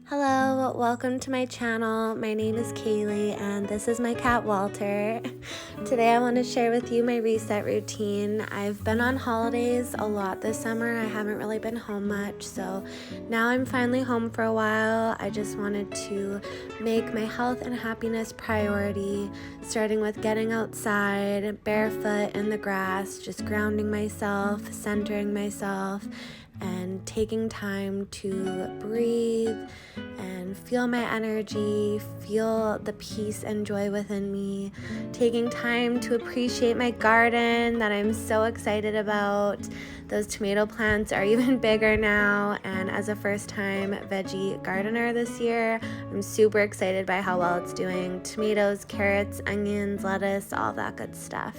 Hello, welcome to my channel. My name is Kaylee and this is my cat Walter. Today I want to share with you my reset routine. I've been on holidays a lot this summer. I haven't really been home much, so now I'm finally home for a while. I just wanted to make my health and happiness priority, starting with getting outside, barefoot in the grass, just grounding myself, centering myself, and taking time to breathe and feel my energy, feel the peace and joy within me, taking time to appreciate my garden that I'm so excited about. Those tomato plants are even bigger now, and as a first-time veggie gardener this year, I'm super excited by how well it's doing. Tomatoes, carrots, onions, lettuce, all that good stuff.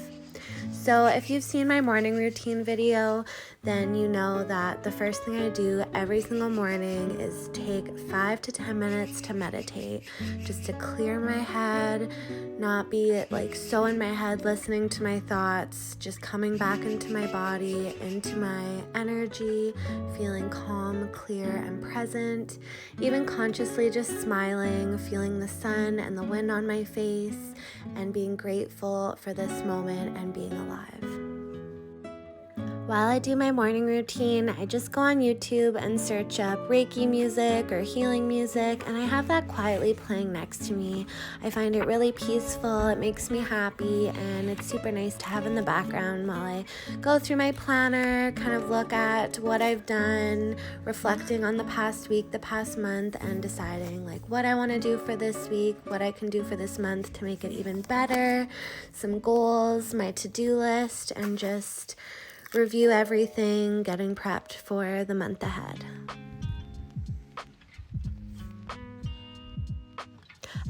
So if you've seen my morning routine video, then you know that the first thing I do every single morning is take 5 to 10 minutes to meditate, just to clear my head, not be like so in my head listening to my thoughts, just coming back into my body, into my energy, feeling calm, clear, and present, even consciously just smiling, feeling the sun and the wind on my face, and being grateful for this moment and being alive. While I do my morning routine, I just go on YouTube and search up Reiki music or healing music, and I have that quietly playing next to me. I find it really peaceful, it makes me happy, and it's super nice to have in the background while I go through my planner, kind of look at what I've done, reflecting on the past week, the past month, and deciding like what I want to do for this week, what I can do for this month to make it even better, some goals, my to-do list, and just review everything, getting prepped for the month ahead.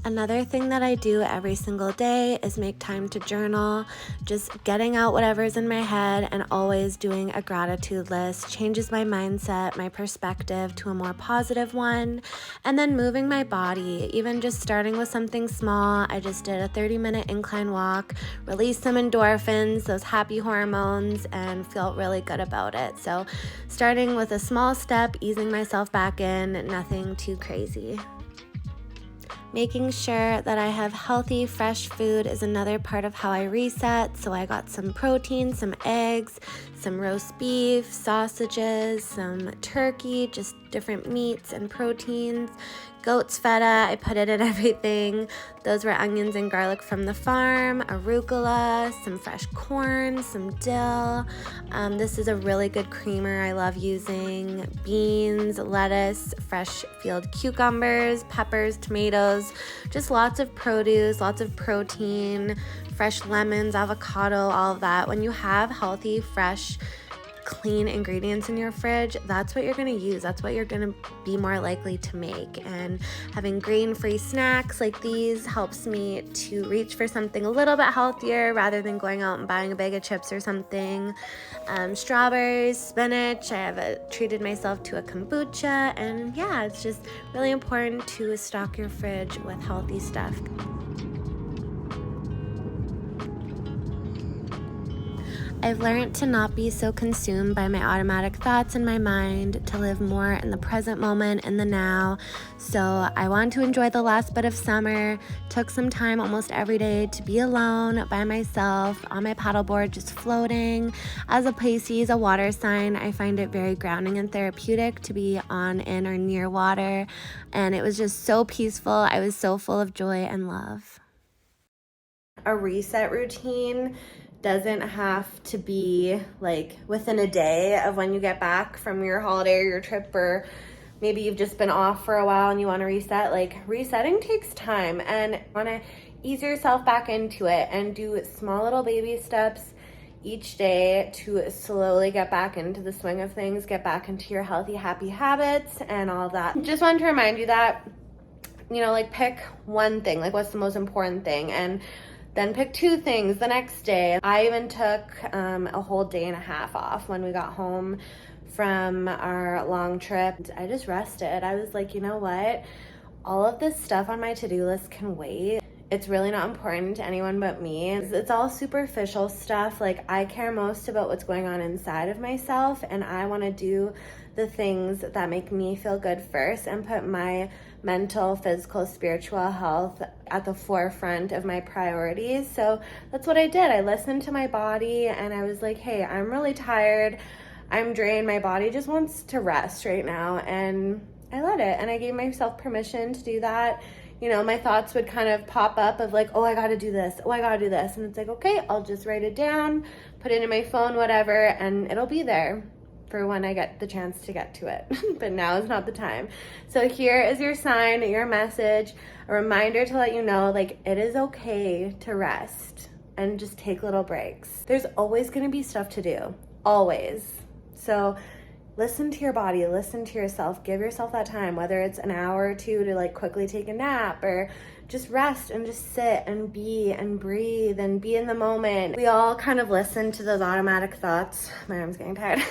Another thing that I do every single day is make time to journal, just getting out whatever's in my head and always doing a gratitude list changes my mindset, my perspective to a more positive one, and then moving my body, even just starting with something small. I just did a 30-minute incline walk, released some endorphins, those happy hormones, and felt really good about it. So starting with a small step, easing myself back in, nothing too crazy. Making sure that I have healthy, fresh food is another part of how I reset. So I got some protein, some eggs, some roast beef, sausages, some turkey, just different meats and proteins. Goat's feta, I put it in everything. Those were onions and garlic from the farm, arugula, some fresh corn, some dill. This is a really good creamer I love using. Beans, lettuce, fresh field cucumbers, peppers, tomatoes, just lots of produce, lots of protein, fresh lemons, avocado, all of that. When you have healthy, fresh, clean ingredients in your fridge, that's what you're going to use. That's what you're going to be more likely to make. And having grain-free snacks like these helps me to reach for something a little bit healthier rather than going out and buying a bag of chips or something. Strawberries, spinach, I have treated myself to a kombucha, and yeah, it's just really important to stock your fridge with healthy stuff. I've learned to not be so consumed by my automatic thoughts in my mind, to live more in the present moment, in the now. So I want to enjoy the last bit of summer, took some time almost every day to be alone by myself on my paddleboard, just floating. As a Pisces, a water sign, I find it very grounding and therapeutic to be on, in, or near water. And it was just so peaceful. I was so full of joy and love. A reset routine doesn't have to be like within a day of when you get back from your holiday or your trip, or maybe you've just been off for a while and you want to reset. Like, resetting takes time, and you want to ease yourself back into it and do small little baby steps each day to slowly get back into the swing of things, get back into your healthy, happy habits and all that. Just wanted to remind you that, you know, like, pick one thing, like what's the most important thing, and then pick 2 things the next day. I even took a whole day and a half off when we got home from our long trip. I just rested. I was like, you know what? All of this stuff on my to-do list can wait. it's really not important to anyone but me. It's all superficial stuff. Like, I care most about what's going on inside of myself, and I want to do the things that make me feel good first and put my mental, physical, spiritual health at the forefront of my priorities. So that's what I did. I listened to my body and I was like, hey, I'm really tired. I'm drained. My body just wants to rest right now. And I let it. And I gave myself permission to do that. You know, my thoughts would kind of pop up of like, oh, I got to do this. Oh, I got to do this. And it's like, okay, I'll just write it down, put it in my phone, whatever, and it'll be there for when I get the chance to get to it. But now is not the time. So here is your sign, your message, a reminder to let you know, like, it is okay to rest and just take little breaks. There's always going to be stuff to do, always. So listen to your body, listen to yourself, give yourself that time, whether it's an hour or two to like quickly take a nap or just rest and just sit and be and breathe and be in the moment. We all kind of listen to those automatic thoughts. My arm's getting tired.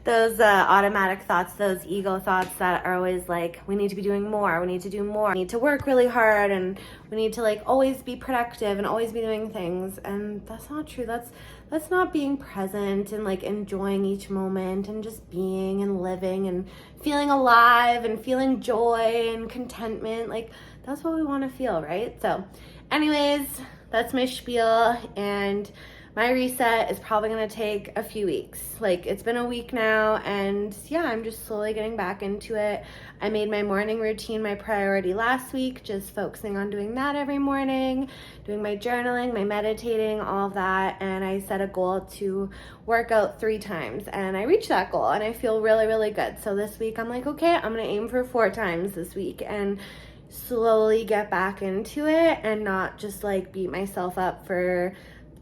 Those automatic thoughts, those ego thoughts that are always like, we need to be doing more, we need to do more, we need to work really hard, and we need to like always be productive and always be doing things. And that's not true. That's not being present and like enjoying each moment and just being and living and feeling alive and feeling joy and contentment. Like, that's what we want to feel, right? So anyways, that's my spiel, and my reset is probably going to take a few weeks. Like, it's been a week now, and yeah, I'm just slowly getting back into it. I made my morning routine my priority last week, just focusing on doing that every morning, doing my journaling, my meditating, all of that, and I set a goal to work out 3 times, and I reached that goal, and I feel really, really good. So this week, I'm like, okay, I'm going to aim for 4 times this week, and slowly get back into it and not just like beat myself up for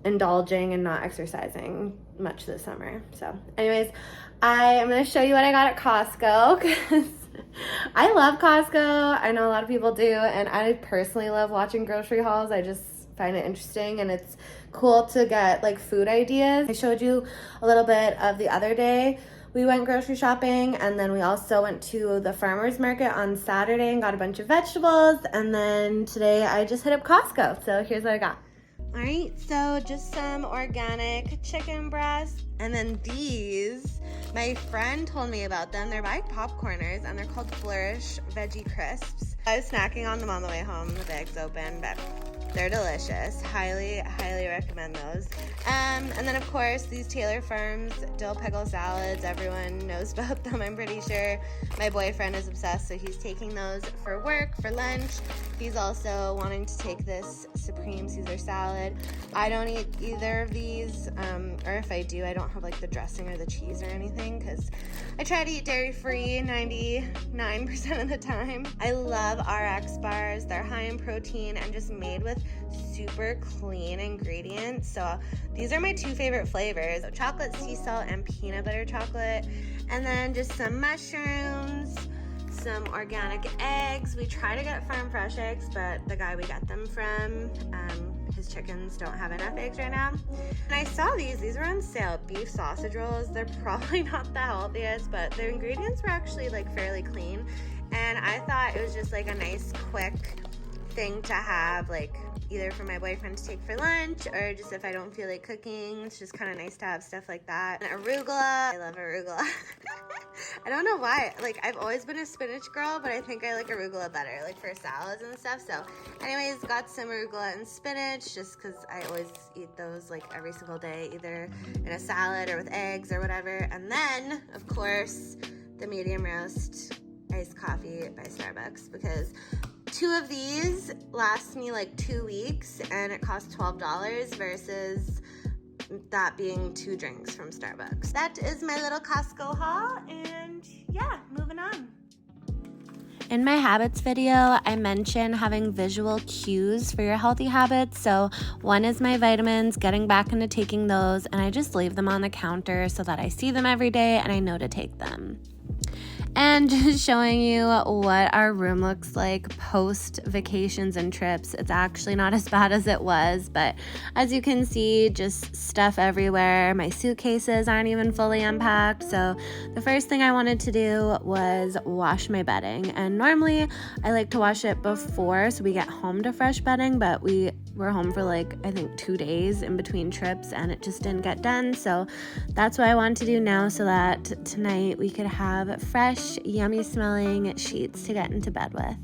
indulging and not exercising much this summer. So anyways, I am going to show you what I got at Costco, because I love Costco. I know a lot of people do, and I personally love watching grocery hauls. I just find it interesting, and it's cool to get like food ideas. I showed you a little bit of the other day. We went grocery shopping, and then we also went to the farmer's market on Saturday and got a bunch of vegetables, and then today I just hit up Costco. So here's what I got. All right, so just some organic chicken breasts, and then these, my friend told me about them. They're by Popcorners, and they're called Flourish Veggie Crisps. I was snacking on them on the way home, the bag's open, but they're delicious. Highly, highly recommend those. And then of course, these Taylor Farms dill pickle salads. Everyone knows about them, I'm pretty sure. My boyfriend is obsessed, so he's taking those for work, for lunch. He's also wanting to take this Supreme Caesar salad. I don't eat either of these, or if I do, I don't have like the dressing or the cheese or anything, because I try to eat dairy-free 99% of the time. I love RX bars. They're high in protein and just made with super clean ingredients. So these are my 2 favorite flavors, so chocolate sea salt and peanut butter chocolate. And then just some mushrooms, some organic eggs. We try to get farm fresh eggs, but the guy we got them from, his chickens don't have enough eggs right now. And I saw these were on sale, beef sausage rolls. They're probably not the healthiest, but their ingredients were actually like fairly clean. And I thought it was just like a nice quick thing to have, like either for my boyfriend to take for lunch, or just if I don't feel like cooking, it's just kind of nice to have stuff like that. And arugula, I love arugula. I don't know why, like I've always been a spinach girl, but I think I like arugula better, like for salads and stuff. So anyways, got some arugula and spinach, just because I always eat those like every single day, either in a salad or with eggs or whatever. And then of course the medium roast iced coffee by Starbucks, because 2 of these last me like 2 weeks, and it costs $12 versus that being 2 drinks from Starbucks. That is my little Costco haul, and yeah, moving on. In my habits video, I mentioned having visual cues for your healthy habits. So one is my vitamins, getting back into taking those, and I just leave them on the counter so that I see them every day and I know to take them. and just showing you what our room looks like post vacations and trips. It's actually not as bad as it was, but as you can see, just stuff everywhere. My suitcases aren't even fully unpacked. So the first thing I wanted to do was wash my bedding. And normally I like to wash it before so we get home to fresh bedding, but we were home for like, I think 2 days in between trips and it just didn't get done. So that's what I want to do now so that tonight we could have fresh, yummy smelling sheets to get into bed with.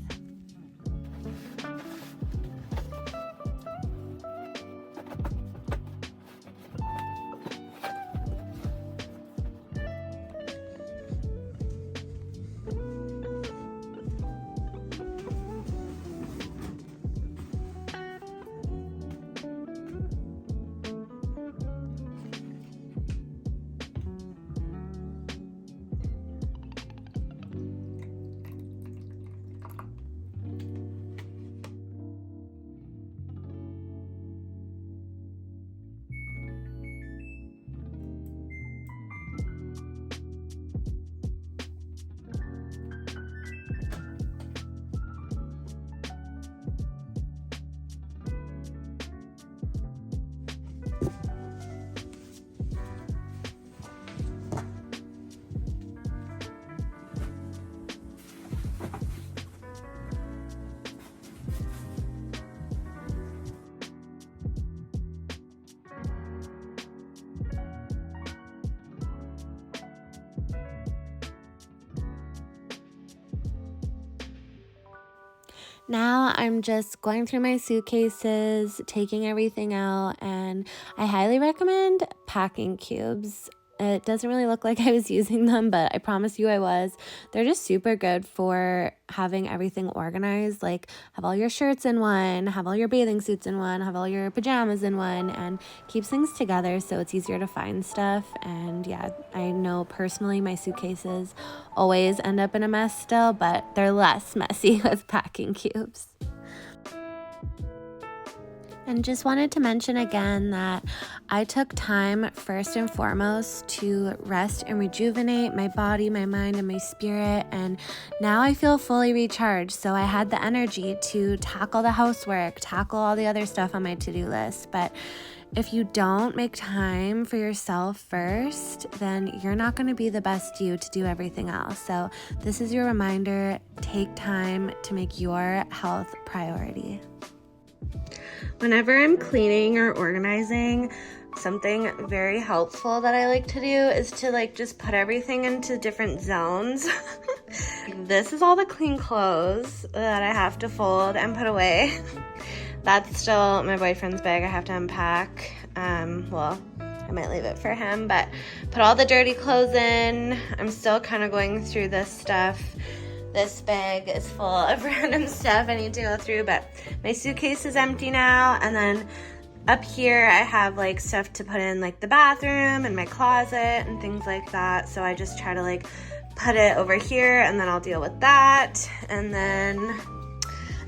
Now I'm just going through my suitcases, taking everything out, and I highly recommend packing cubes. It doesn't really look like I was using them, but I promise you I was. They're just super good for having everything organized, like have all your shirts in one, have all your bathing suits in one, have all your pajamas in one, and keeps things together so it's easier to find stuff. And yeah, I know personally my suitcases always end up in a mess still, but they're less messy with packing cubes. And just wanted to mention again that I took time first and foremost to rest and rejuvenate my body, my mind, and my spirit. And now I feel fully recharged. So I had the energy to tackle the housework, tackle all the other stuff on my to-do list. But if you don't make time for yourself first, then you're not going to be the best you to do everything else. So this is your reminder, take time to make your health priority. Whenever I'm cleaning or organizing, something very helpful that I like to do is to just put everything into different zones. This is all the clean clothes that I have to fold and put away. That's still my boyfriend's bag I have to unpack. Well, I might leave it for him, but put all the dirty clothes in. I'm still kind of going through this stuff. This bag is full of random stuff I need to go through, but my suitcase is empty now. And then up here I have stuff to put in the bathroom and my closet and things like that. So I just try to put it over here and then I'll deal with that. And then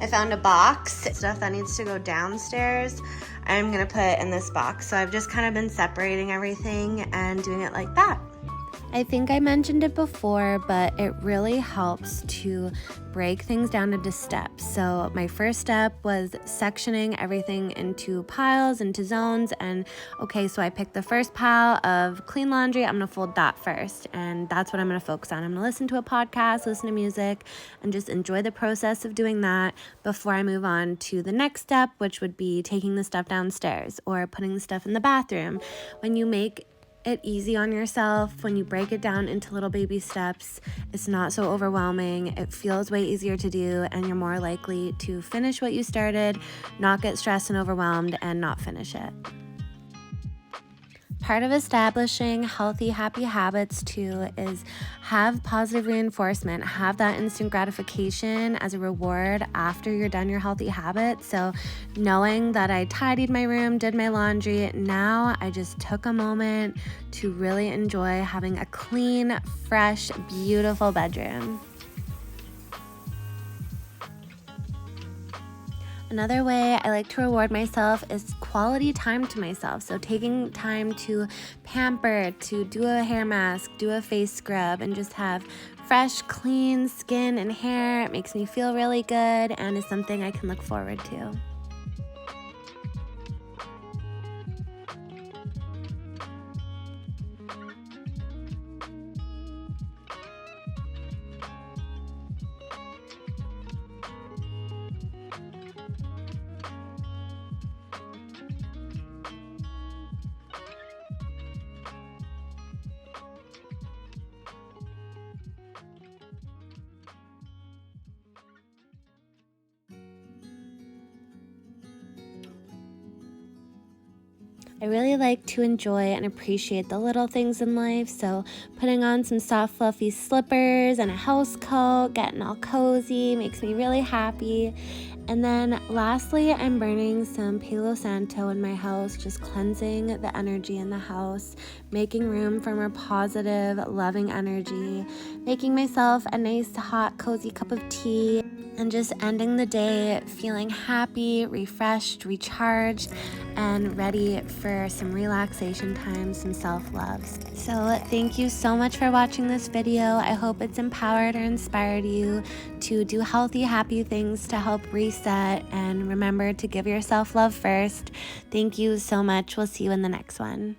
I found a box, stuff that needs to go downstairs. I'm gonna put in this box. So I've just kind of been separating everything and doing it like that. I think I mentioned it before, but it really helps to break things down into steps. So my first step was sectioning everything into piles, into zones. And okay, so I picked the first pile of clean laundry. I'm gonna fold that first. And that's what I'm gonna focus on. I'm gonna listen to a podcast, listen to music, and just enjoy the process of doing that before I move on to the next step, which would be taking the stuff downstairs or putting the stuff in the bathroom. When you make it easy on yourself, when you break it down into little baby steps, it's not so overwhelming. It feels way easier to do, and you're more likely to finish what you started, not get stressed and overwhelmed, and not finish it. Part of establishing healthy, happy habits too is have positive reinforcement, have that instant gratification as a reward after you're done your healthy habit. So knowing that I tidied my room, did my laundry, now I just took a moment to really enjoy having a clean, fresh, beautiful bedroom. Another way I like to reward myself is quality time to myself. So taking time to pamper, to do a hair mask, do a face scrub, and just have fresh, clean skin and hair. It makes me feel really good and is something I can look forward to. I really like to enjoy and appreciate the little things in life, so putting on some soft fluffy slippers and a house coat, getting all cozy, makes me really happy. And then lastly, I'm burning some Palo Santo in my house, just cleansing the energy in the house, making room for more positive, loving energy, making myself a nice, hot, cozy cup of tea, and just ending the day feeling happy, refreshed, recharged, and ready for some relaxation time, some self-love. So thank you so much for watching this video. I hope it's empowered or inspired you to do healthy, happy things to help reset, and remember to give yourself love first. Thank you so much. We'll see you in the next one.